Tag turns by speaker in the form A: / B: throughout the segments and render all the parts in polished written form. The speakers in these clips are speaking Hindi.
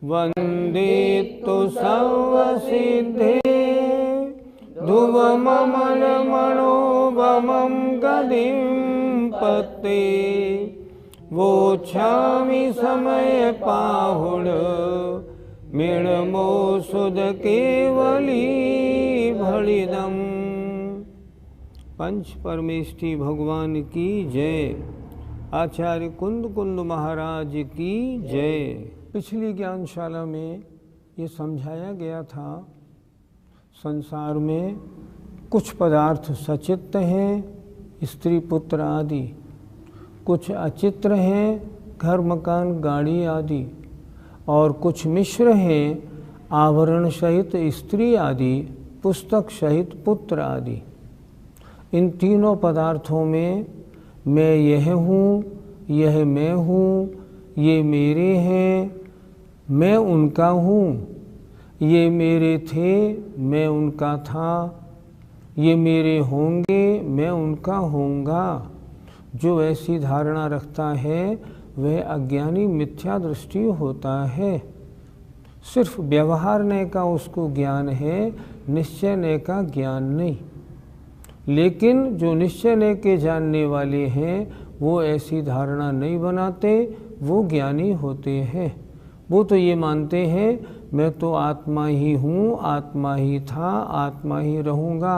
A: वंदे तो सर्वसिद्धे ध्रुवममल मनोभमं गदिं पते वोच्छामि समय पाहुण मृणमोषुध केवली भलिदम्। पंच परमेष्ठी भगवान की जय। आचार्य कुंद कुंद महाराज की जय। पिछली ज्ञानशाला में ये समझाया गया था, संसार में कुछ पदार्थ सचित्र हैं, स्त्री पुत्र आदि, कुछ अचित्र हैं, घर मकान गाड़ी आदि, और कुछ मिश्र हैं, आभरण सहित स्त्री आदि, पुस्तक सहित पुत्र आदि। इन तीनों पदार्थों में मैं यह हूँ, यह मैं हूँ, ये मेरे हैं, मैं उनका हूँ, ये मेरे थे, मैं उनका था, ये मेरे होंगे, मैं उनका होऊंगा। जो ऐसी धारणा रखता है वह अज्ञानी मिथ्या दृष्टि होता है। सिर्फ व्यवहारने का उसको ज्ञान है, निश्चयने का ज्ञान नहीं। लेकिन जो निश्चयने के जानने वाले हैं वो ऐसी धारणा नहीं बनाते, वो ज्ञानी होते हैं। वो तो ये मानते हैं मैं तो आत्मा ही हूँ, आत्मा ही था, आत्मा ही रहूँगा,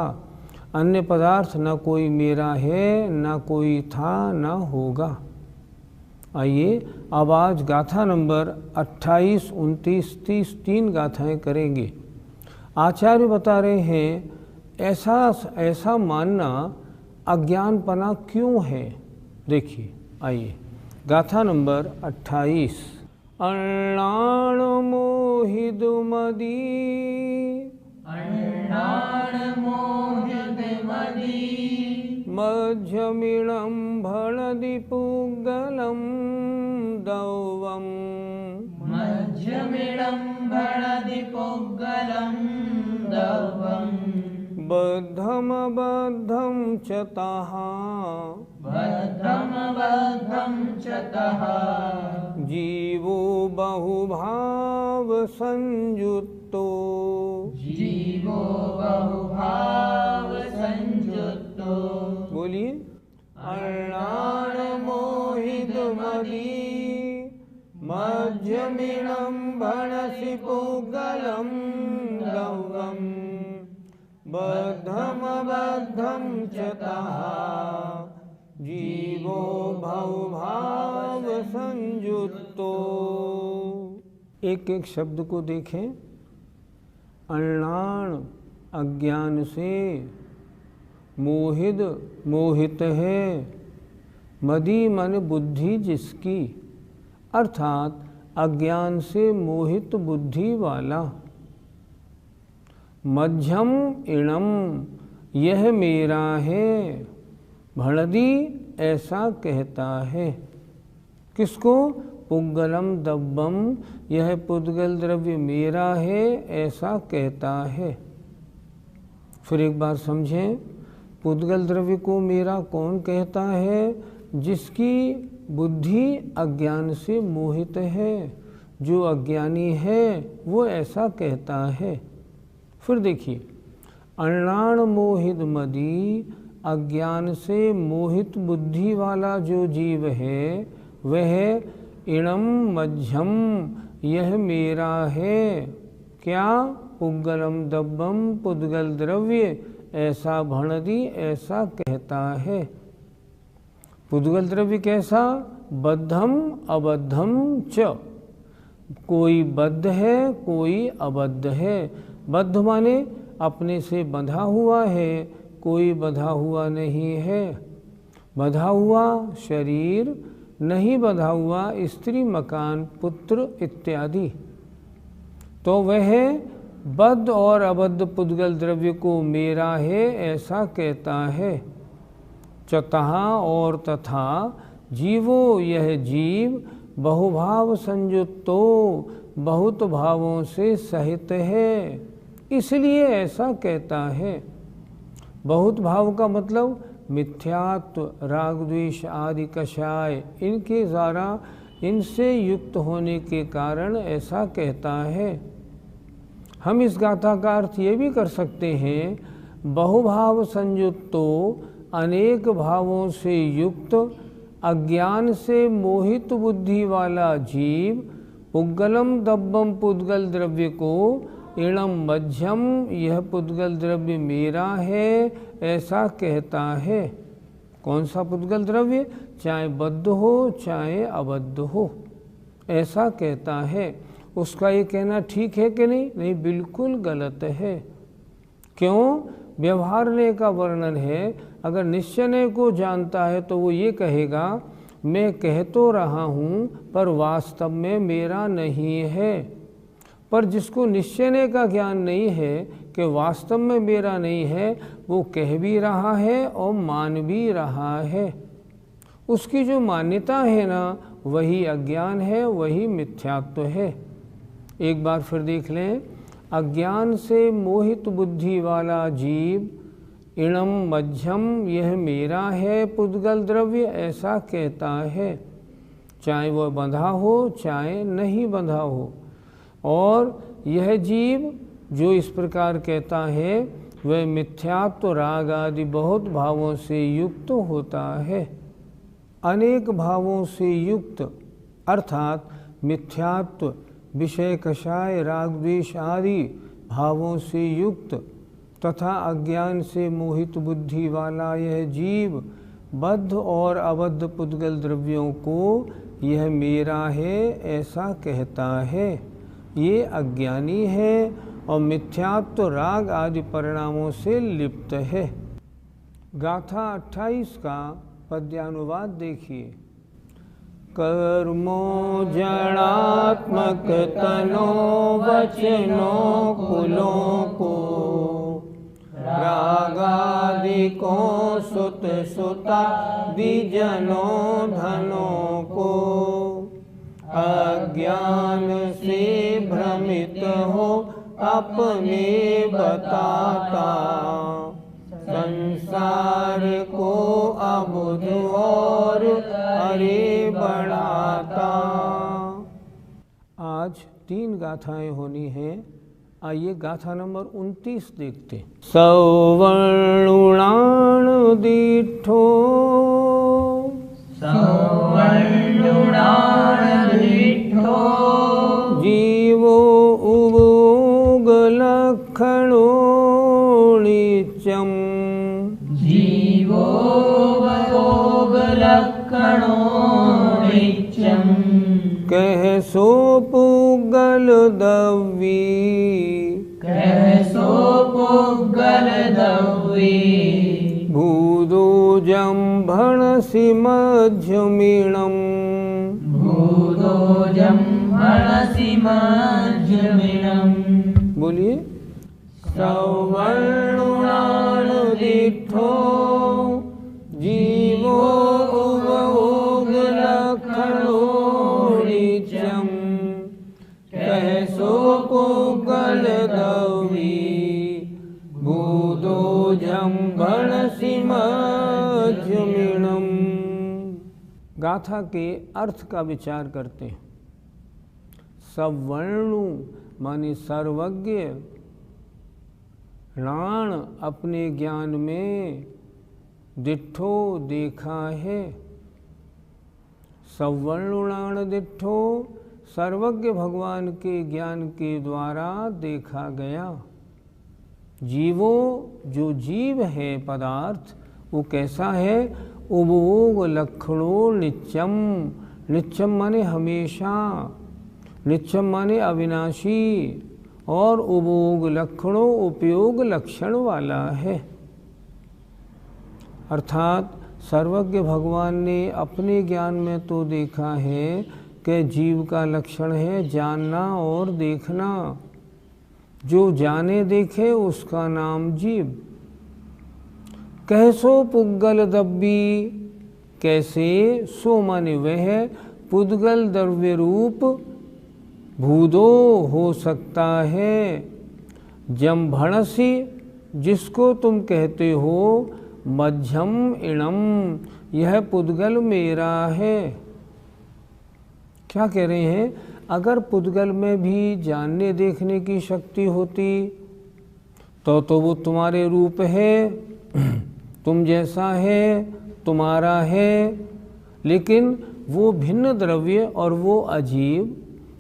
A: अन्य पदार्थ न कोई मेरा है, न कोई था, न होगा। आइए अब आज गाथा नंबर 28, 29, 30 तीन गाथाएं करेंगे। आचार्य बता रहे हैं ऐसा मानना अज्ञानपना क्यों है। देखिए, आइए गाथा नंबर 28। अण्णाण मोहिद मदी,
B: अण्णाण मोहिद मदी,
A: मध्यमिणं भणदिपुगलं दौवम्,
B: मध्यमिडं भणदिपुगलं दौवम्,
A: बद्धमबद्धं च तः,
B: बद्धमबद्धं च तः,
A: जीवो बहुभाव संयुक्तो,
B: जीवो बहुभाव संयुक्तो।
A: बोलिए। अण्णाण मोहित मदी, मध्यमिणं भणसिपुगलं दौवम्, बद्धमबद्धं च तः, जीवो बहुभाव संयुक्तो। एक एक शब्द को देखें। अण्णाण अज्ञान से, मोहिद मोहित है, मदी मन बुद्धि जिसकी, अर्थात अज्ञान से मोहित बुद्धि वाला। मध्यम इणम यह मेरा है, भणदी ऐसा कहता है। किसको? पुद्गलम दब्बम यह पुद्गल द्रव्य मेरा है ऐसा कहता है। फिर एक बार समझें, पुद्गल द्रव्य को मेरा कौन कहता है? जिसकी बुद्धि अज्ञान से मोहित है, जो अज्ञानी है वो ऐसा कहता है। फिर देखिए, अण्णाण मोहित मदी, अज्ञान से मोहित बुद्धि वाला जो जीव है वह इणम मध्यम यह मेरा है। क्या? पुद्गलम दब्बम पुद्गल द्रव्य ऐसा भणदी ऐसा कहता है। पुद्गल द्रव्य कैसा? बद्धम अबद्धम च, कोई बद्ध है कोई अबद्ध है। बद्ध माने अपने से बंधा हुआ है, कोई बंधा हुआ नहीं है। बंधा हुआ शरीर, नहीं बंधा हुआ स्त्री, मकान, पुत्र इत्यादि। तो वह बद्ध और अबद्ध पुद्गल द्रव्य को मेरा है ऐसा कहता है। चतः और तथा जीवो यह जीव बहुभाव संयुक्तो बहुत भावों से सहित है, इसलिए ऐसा कहता है। बहुत भाव का मतलब मिथ्यात्व, राग द्वेष आदि कषाय, इनके द्वारा इनसे युक्त होने के कारण ऐसा कहता है। हम इस गाथा का अर्थ ये भी कर सकते हैं, बहुभाव संयुक्तो अनेक भावों से युक्त अज्ञान से मोहित बुद्धि वाला जीव पुद्गलम दब्बम पुद्गल द्रव्य को इणम मध्यम यह पुद्गल द्रव्य मेरा है ऐसा कहता है। कौन सा पुद्गल द्रव्य? चाहे बद्ध हो चाहे अबद्ध हो, ऐसा कहता है। उसका ये कहना ठीक है कि नहीं? नहीं, बिल्कुल गलत है। क्यों? व्यवहारने का वर्णन है। अगर निश्चय को जानता है तो वो ये कहेगा मैं कह तो रहा हूँ पर वास्तव में मेरा नहीं है। पर जिसको निश्चय का ज्ञान नहीं है कि वास्तव में मेरा नहीं है, वो कह भी रहा है और मान भी रहा है। उसकी जो मान्यता है ना, वही अज्ञान है, वही मिथ्यात्व है। एक बार फिर देख लें। अज्ञान से मोहित बुद्धि वाला जीव इणम मध्यम यह मेरा है पुद्गल द्रव्य ऐसा कहता है, चाहे वह बंधा हो चाहे नहीं बंधा हो। और यह जीव जो इस प्रकार कहता है वह मिथ्यात्व राग आदि बहुत भावों से युक्त होता है। अनेक भावों से युक्त अर्थात मिथ्यात्व, विषय कषाय, राग द्वेष आदि भावों से युक्त तथा अज्ञान से मोहित बुद्धि वाला यह जीव बद्ध और अबद्ध पुद्गल द्रव्यों को यह मेरा है ऐसा कहता है। ये अज्ञानी है और मिथ्यात्व राग आदि परिणामों से लिप्त है। गाथा 28 का पद्यानुवाद देखिए। कर्मो जड़ात्मक तनो वचनो कुलों को, रागादिकों सुत सुता दिजनों धनों को, अज्ञान से भ्रमित हो अपने बताता, संसार को अबुध और अरे बढ़ाता। आज 3 गाथाएं होनी हैं। आइए गाथा नंबर 29 देखते। सवर्णुणान दीठो,
B: सवर्णुणान दीठो,
A: जीवो उभोग लक्षणो नित्यम,
B: जीवो उभोग लक्षणो नित्यम,
A: कह सो पुगल दव्वी,
B: कैसो पुगल दव्वी,
A: भूदो जम्भण सिमध्यमीणम,
B: भूदो जम्भणसि मध्यमीणम।
A: बोलिए। सवर्णुणान दीठो, जीवो उभोग लक्षणो नित्यम, कैसो पुगल दव्वी, भूदो जम्भणसि मध्यमीणम। गाथा के अर्थ का विचार करते हैं। सवर्णु माने सर्वज्ञ, णाण अपने ज्ञान में, दिठो देखा है। सवर्णुणाण दिठो सर्वज्ञ भगवान के ज्ञान के द्वारा देखा गया। जीवो जो जीव है पदार्थ वो कैसा है? उभोग लक्षणो नित्यम, नित्यम माने हमेशा, नित्यम माने अविनाशी, और उभोग लक्षणों उपयोग लक्षण वाला है। अर्थात सर्वज्ञ भगवान ने अपने ज्ञान में तो देखा है कि जीव का लक्षण है जानना और देखना। जो जाने देखे उसका नाम जीव। कैसो पुद्गल दब्बी, कैसे सो माने वह पुद्गल द्रव्य रूप भूदो हो सकता है। जम्भणसी जिसको तुम कहते हो मध्यम इणम, यह पुद्गल मेरा है। क्या कह रहे हैं? अगर पुद्गल में भी जानने देखने की शक्ति होती तो वो तुम्हारे रूप है, तुम जैसा है, तुम्हारा है। लेकिन वो भिन्न द्रव्य और वो अजीब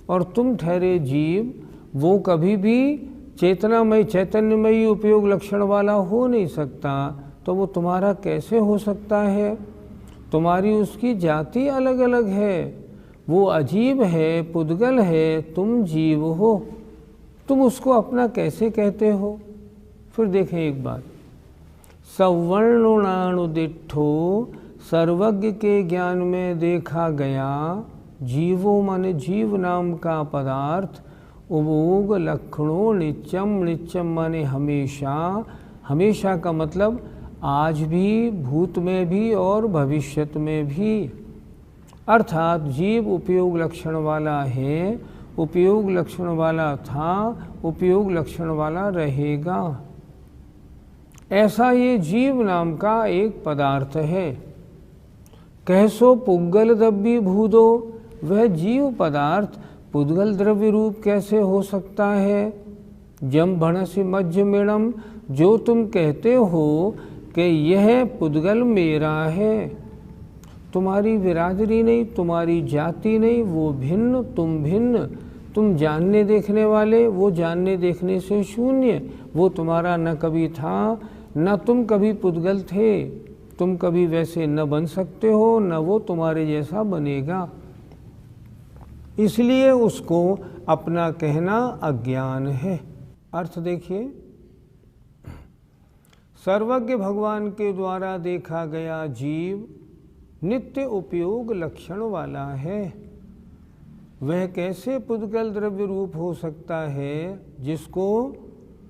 A: और तुम ठहरे जीव, वो कभी भी चेतनामय चैतन्यमयी उपयोग लक्षण वाला हो नहीं सकता। तो वो तुम्हारा कैसे हो सकता है? तुम्हारी उसकी जाति अलग अलग है। वो अजीब है, पुद्गल है, तुम जीव हो। तुम उसको अपना कैसे कहते हो? फिर देखें एक बात। सवर्णुणानुदिठो, सर्वज्ञ के ज्ञान में देखा गया जीवो माने जीव नाम का पदार्थ उपभोग लक्षणों नित्यम, नित्यम माने हमेशा, हमेशा का मतलब आज भी, भूत में भी और भविष्यत में भी। अर्थात जीव उपयोग लक्षण वाला है, उपयोग लक्षण वाला था, उपयोग लक्षण वाला रहेगा। ऐसा ये जीव नाम का एक पदार्थ है। कैसो पुद्गल दब्बी भूदो, वह जीव पदार्थ पुद्गल द्रव्य रूप कैसे हो सकता है? जम भणसी मध्य मेणम, जो तुम कहते हो कि यह पुद्गल मेरा है। तुम्हारी बिरादरी नहीं, तुम्हारी जाति नहीं, वो भिन्न, तुम भिन्न। तुम जानने देखने वाले, वो जानने देखने से शून्य। वो तुम्हारा न कभी था, न तुम कभी पुद्गल थे। तुम कभी वैसे न बन सकते हो, न वो तुम्हारे जैसा बनेगा। इसलिए उसको अपना कहना अज्ञान है। अर्थ देखिए, सर्वज्ञ भगवान के द्वारा देखा गया जीव नित्य उपयोग लक्षण वाला है। वह कैसे पुद्गल द्रव्य रूप हो सकता है जिसको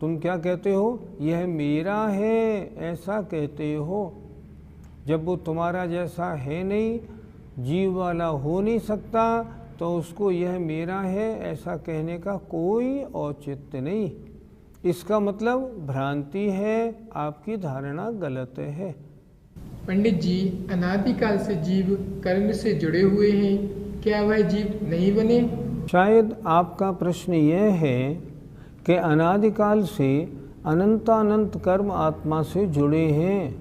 A: तुम क्या कहते हो? यह मेरा है, ऐसा कहते हो। जब वो तुम्हारा जैसा है नहीं, जीव वाला हो नहीं सकता, तो उसको यह मेरा है ऐसा कहने का कोई औचित्य नहीं। इसका मतलब भ्रांति है, आपकी धारणा गलत है।
C: पंडित जी, अनादिकाल से जीव कर्म से जुड़े हुए हैं, क्या वह जीव नहीं बने?
A: शायद आपका प्रश्न यह है कि अनादिकाल से अनंतानंत कर्म आत्मा से जुड़े हैं।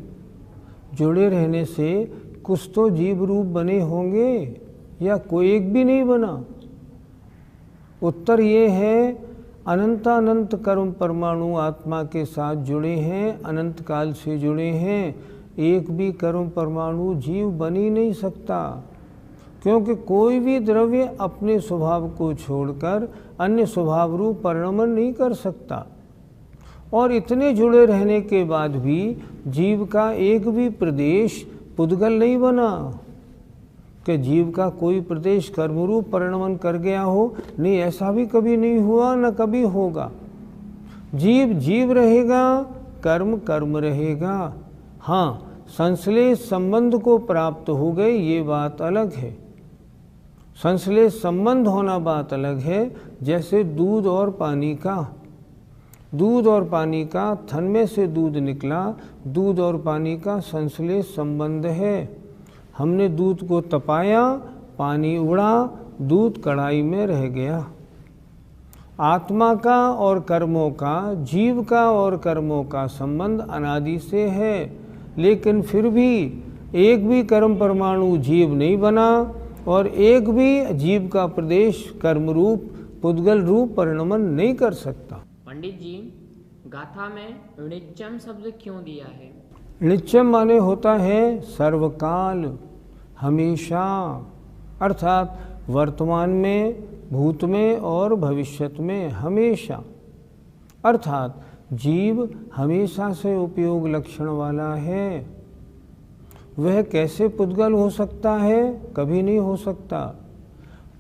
A: जुड़े रहने से कुछ तो जीव रूप बने होंगे या कोई एक भी नहीं बना? उत्तर ये है, अनंतानंत कर्म परमाणु आत्मा के साथ जुड़े हैं, अनंत काल से जुड़े हैं। एक भी कर्म परमाणु जीव बन ही नहीं सकता, क्योंकि कोई भी द्रव्य अपने स्वभाव को छोड़कर अन्य स्वभाव रूप परिणमन नहीं कर सकता। और इतने जुड़े रहने के बाद भी जीव का एक भी प्रदेश पुद्गल नहीं बना कि जीव का कोई प्रदेश कर्मरूप परिणमन कर गया हो। नहीं, ऐसा भी कभी नहीं हुआ, न कभी होगा। जीव जीव रहेगा, कर्म कर्म रहेगा। हाँ, संश्लेष संबंध को प्राप्त हो गए, ये बात अलग है। संश्लेष संबंध होना बात अलग है। जैसे दूध और पानी का, दूध और पानी का, थन में से दूध निकला, दूध और पानी का संश्लेष संबंध है। हमने दूध को तपाया, पानी उड़ा, दूध कढ़ाई में रह गया। आत्मा का और कर्मों का, जीव का और कर्मों का संबंध अनादि से है, लेकिन फिर भी एक भी कर्म परमाणु जीव नहीं बना और एक भी जीव का प्रदेश कर्म रूप पुद्गल रूप परिणमन नहीं कर सकता।
B: पंडित जी, गाथा में णिच्चम शब्द क्यों दिया है?
A: नित्यम माने होता है सर्वकाल, हमेशा, अर्थात वर्तमान में, भूत में और भविष्यत में, हमेशा। अर्थात जीव हमेशा से उपयोग लक्षण वाला है। वह कैसे पुद्गल हो सकता है? कभी नहीं हो सकता।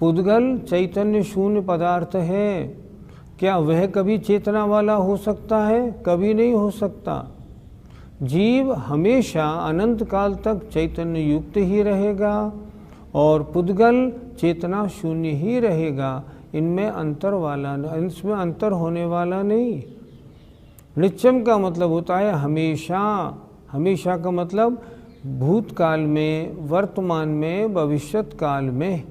A: पुद्गल चैतन्य शून्य पदार्थ है। क्या वह कभी चेतना वाला हो सकता है? कभी नहीं हो सकता। जीव हमेशा अनंत काल तक चैतन्य युक्त ही रहेगा और पुद्गल चेतना शून्य ही रहेगा। इसमें अंतर होने वाला नहीं। नित्यम का मतलब होता है हमेशा। हमेशा का मतलब भूतकाल में, वर्तमान में, भविष्यत काल में,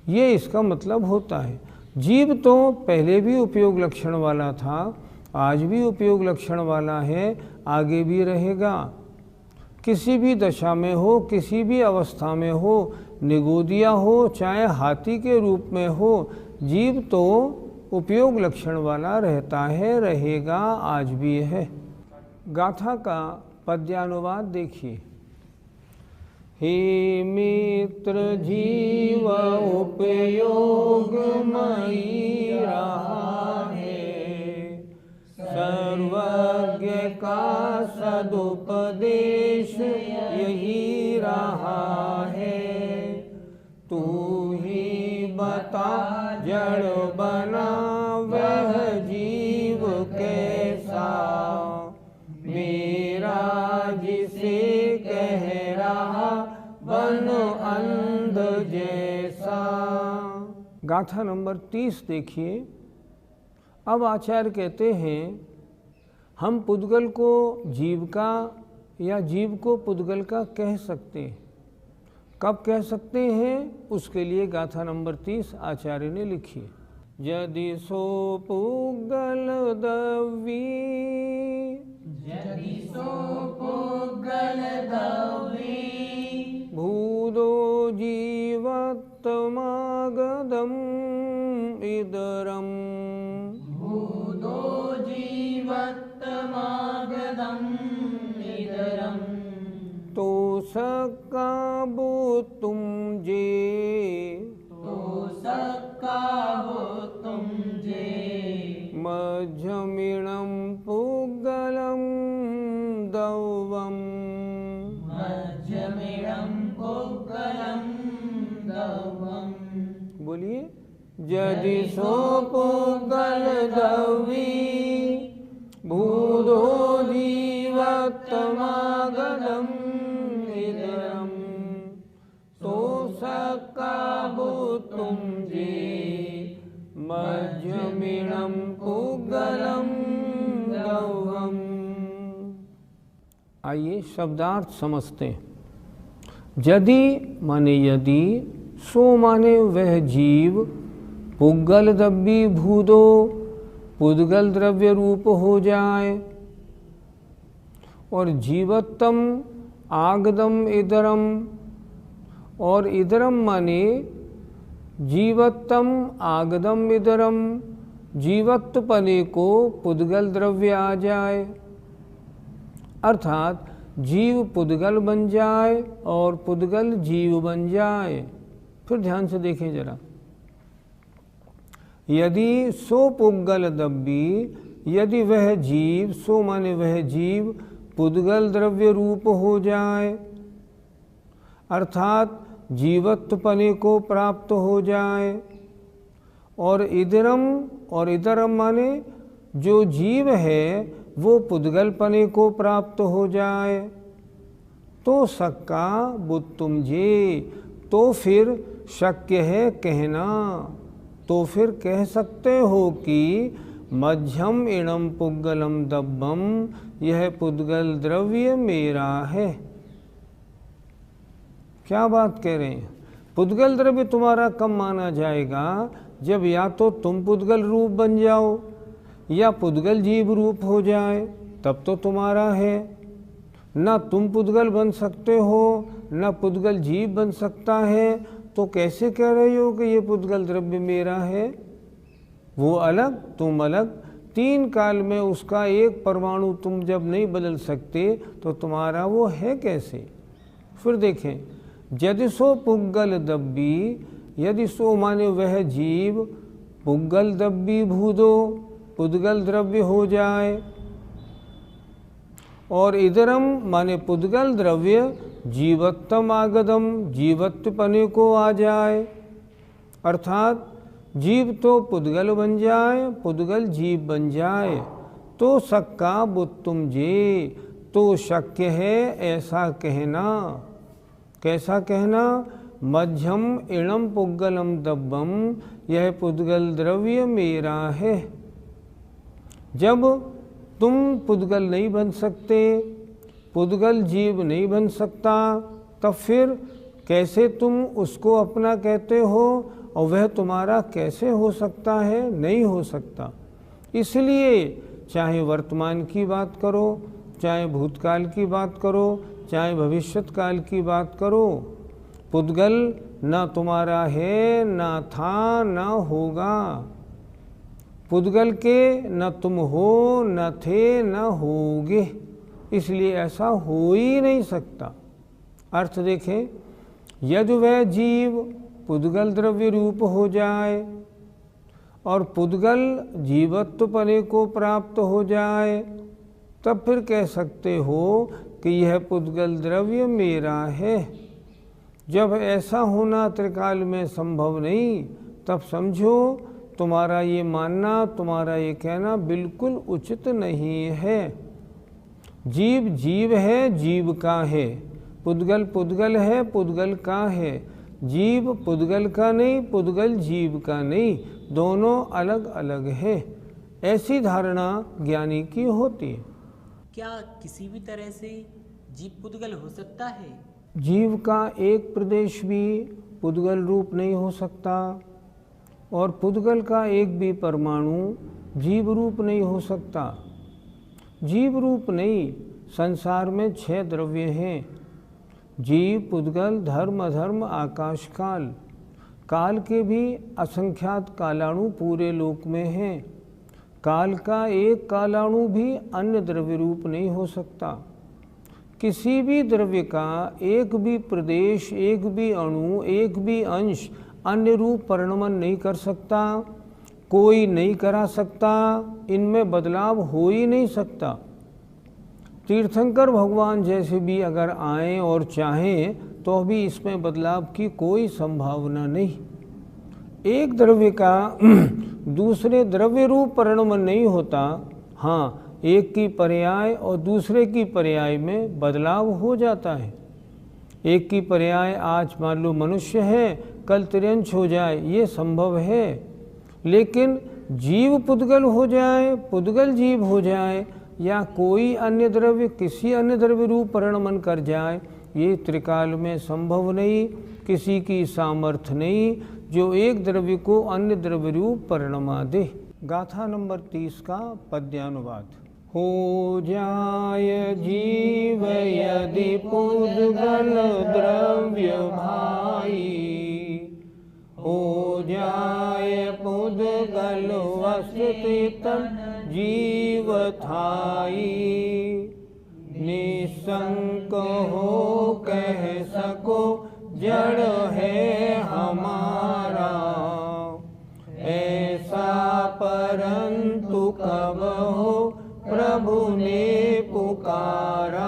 A: ये इसका मतलब होता है। जीव तो पहले भी उपयोग लक्षण वाला था, आज भी उपयोग लक्षण वाला है, आगे भी रहेगा। किसी भी दशा में हो, किसी भी अवस्था में हो, निगोदिया हो चाहे हाथी के रूप में हो, जीव तो उपयोग लक्षण वाला रहता है, रहेगा, आज भी है। गाथा का पद्यानुवाद देखिए। हे मित्र जीव उपयोग मई रहा है, सर्वज्ञ का सदुपदेश यही रहा है। तू ही बता जड़ बना वह जीव कैसा, मेरा जिसे कह रहा बन अंध जैसा। गाथा नंबर 30 देखिए। अब आचार्य कहते हैं हम पुद्गल को जीव का या जीव को पुद्गल का कह सकते हैं। कब कह सकते हैं? उसके लिए गाथा नंबर 30 आचार्य ने लिखी। यदि सो पुद्गल दवी,
D: यदि सो पुद्गल दवी,
A: भूदो जीवत्तमागदम् इदरम्,
D: भूदो जीवत्तमागदम् इदरम्,
A: तो सक्का बो तुम जे,
D: तो सक्का हो तुम जे,
A: मध्यमिणं पुद्गलं दौवम्,
D: मध्यमिडं पुद्गलं दवम्।
A: बोलिए। यदि सो पुद्गल दवी, भूदो जीवत्तमागदम् इदरम्, तो सक्का बो तुम जे, मध्यमिणं पुद्गलं दौवम्। आइए शब्दार्थ समझते हैं। यदि माने यदि, सो माने वह जीव, पुद्गल दब्बी भूदो पुद्गल द्रव्य रूप हो जाए, और जीवत्तम आगदम इदरम, और इदरम माने जीवत्तम आगदम इदरम, जीवत्वपने को पुद्गल द्रव्य आ जाए, अर्थात जीव पुद्गल बन जाए और पुद्गल जीव बन जाए। फिर ध्यान से देखें जरा। यदि सो पुद्गल दब्बी, यदि वह जीव, सो माने वह जीव, पुद्गल द्रव्य रूप हो जाए, अर्थात जीवत्वपने को प्राप्त हो जाए, और इदरम माने जो जीव है वो पुद्गलपने को प्राप्त हो जाए, तो सक्का बुत्तुम जे, तो फिर शक्य है कहना, तो फिर कह सकते हो कि मध्यम इणम पुद्गलम दब्बम, यह पुद्गल द्रव्य मेरा है। क्या बात कह रहे हैं? पुद्गल द्रव्य तुम्हारा कब माना जाएगा? जब या तो तुम पुद्गल रूप बन जाओ या पुद्गल जीव रूप हो जाए, तब तो तुम्हारा है। ना तुम पुद्गल बन सकते हो, ना पुद्गल जीव बन सकता है, तो कैसे कह रहे हो कि ये पुद्गल द्रव्य मेरा है? वो अलग, तुम अलग। तीन काल में उसका एक परमाणु तुम जब नहीं बदल सकते तो तुम्हारा वो है कैसे? फिर देखें, यदि सो पुद्गल दब्बी, यदि सो माने वह जीव, पुद्गल दब्बी भूदो, पुद्गल द्रव्य हो जाए, और इदरम माने पुद्गल द्रव्य जीवत्तम आगदम, जीवत्वपने को आ जाए, अर्थात जीव तो पुद्गल बन जाए, पुद्गल जीव बन जाए, तो सक्का बुत्तुम जे, तो शक्य है ऐसा कहना। कैसा कहना? मध्यम इणम पुद्गलम दब्बम, यह पुद्गल द्रव्य मेरा है। जब तुम पुद्गल नहीं बन सकते, पुद्गल जीव नहीं बन सकता, तब फिर कैसे तुम उसको अपना कहते हो और वह तुम्हारा कैसे हो सकता है? नहीं हो सकता। इसलिए चाहे वर्तमान की बात करो, चाहे भूतकाल की बात करो, चाहे भविष्यत काल की बात करो, पुद्गल ना तुम्हारा है, ना था, ना होगा। पुद्गल के न तुम हो, न थे, न होगे, इसलिए ऐसा हो ही नहीं सकता। अर्थ देखें, यदि वह जीव पुद्गल द्रव्य रूप हो जाए और पुद्गल जीवत्वपने को प्राप्त हो जाए, तब फिर कह सकते हो कि यह पुद्गल द्रव्य मेरा है। जब ऐसा होना त्रिकाल में संभव नहीं, तब समझो तुम्हारा ये मानना, तुम्हारा ये कहना बिल्कुल उचित नहीं है। जीव जीव है, जीव का है, पुद्गल पुद्गल है, पुद्गल का है। जीव पुद्गल का नहीं, पुद्गल जीव का नहीं, दोनों अलग अलग है। ऐसी धारणा ज्ञानी की होती है।
E: क्या किसी भी तरह से जीव पुद्गल हो सकता है?
A: जीव का एक प्रदेश भी पुद्गल रूप नहीं हो सकता और पुद्गल का एक भी परमाणु जीव रूप नहीं हो सकता। जीव रूप नहीं, संसार में 6 द्रव्य हैं, जीव, पुद्गल, धर्म, अधर्म, आकाश, काल। काल के भी असंख्यात कालाणु पूरे लोक में हैं। काल का एक कालाणु भी अन्य द्रव्य रूप नहीं हो सकता। किसी भी द्रव्य का एक भी प्रदेश, एक भी अणु, एक भी अंश अन्य रूप परिणमन नहीं कर सकता, कोई नहीं करा सकता, इनमें बदलाव हो ही नहीं सकता। तीर्थंकर भगवान जैसे भी अगर आएं और चाहें तो भी इसमें बदलाव की कोई संभावना नहीं। एक द्रव्य का दूसरे द्रव्य रूप परिणमन नहीं होता। हाँ, एक की पर्याय और दूसरे की पर्याय में बदलाव हो जाता है। एक की पर्याय आज मान लो मनुष्य है, कल तिर्यंश हो जाए, ये संभव है। लेकिन जीव पुद्गल हो जाए, पुद्गल जीव हो जाए, या कोई अन्य द्रव्य किसी अन्य द्रव्य रूप परिणमन कर जाए, ये त्रिकाल में संभव नहीं। किसी की सामर्थ्य नहीं जो एक द्रव्य को अन्य द्रव्य रूप परिणमा दे। गाथा नंबर 30 का पद्यानुवाद। हो जाय जीव यदि पुद्गल द्रव्य भाई, हो जाय पुद्गल वसति तन जीव थाई। निसंक हो कह सको जड़ है हमारा, ऐसा परंतु कब हो प्रभु ने पुकारा।